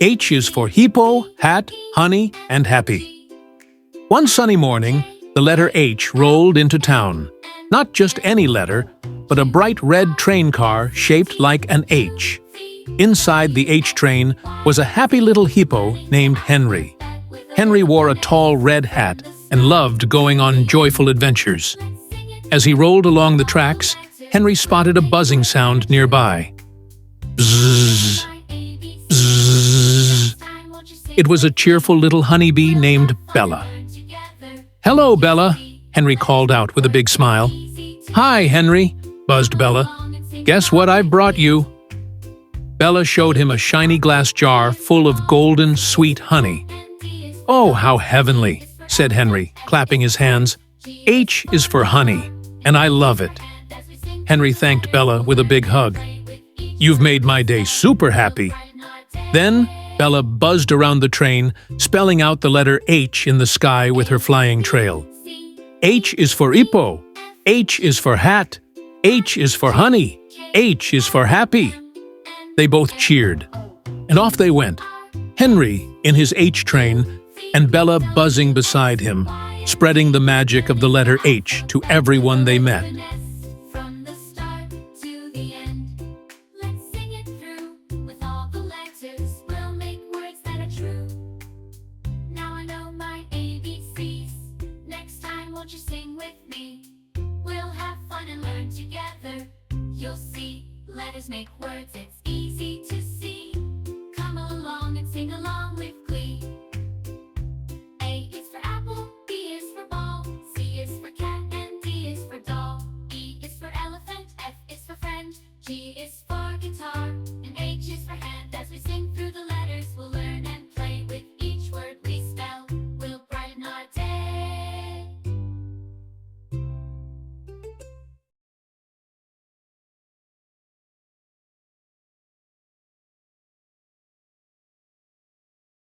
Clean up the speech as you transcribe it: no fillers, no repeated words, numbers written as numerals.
H is for hippo, hat, honey, and happy. One sunny morning, the letter H rolled into town. Not just any letter, but a bright red train car shaped like an H. Inside the H train was a happy little hippo named Henry. Henry wore a tall red hat and loved going on joyful adventures. As he rolled along the tracks, Henry spotted a buzzing sound nearby. Bzzz, bzzz. It was a cheerful little honeybee named Bella. "Hello, Bella," Henry called out with a big smile. "Hi, Henry," buzzed Bella. "Guess what I've brought you?" Bella showed him a shiny glass jar full of golden, sweet honey. "Oh, how heavenly," said Henry, clapping his hands. "H is for honey, and I love it." Henry thanked Bella with a big hug. "You've made my day super happy." Then Bella buzzed around the train, spelling out the letter H in the sky with her flying trail. "H is for hippo. H is for hat. H is for honey. H is for happy." They both cheered, and off they went, Henry in his H train and Bella buzzing beside him, spreading the magic of the letter H to everyone they met. From the start to the end, let's sing it through. With all the letters, we'll make words that are true. Now I know my ABCs. Next time, won't you sing with me? We'll have fun and learn together. You'll see, letters make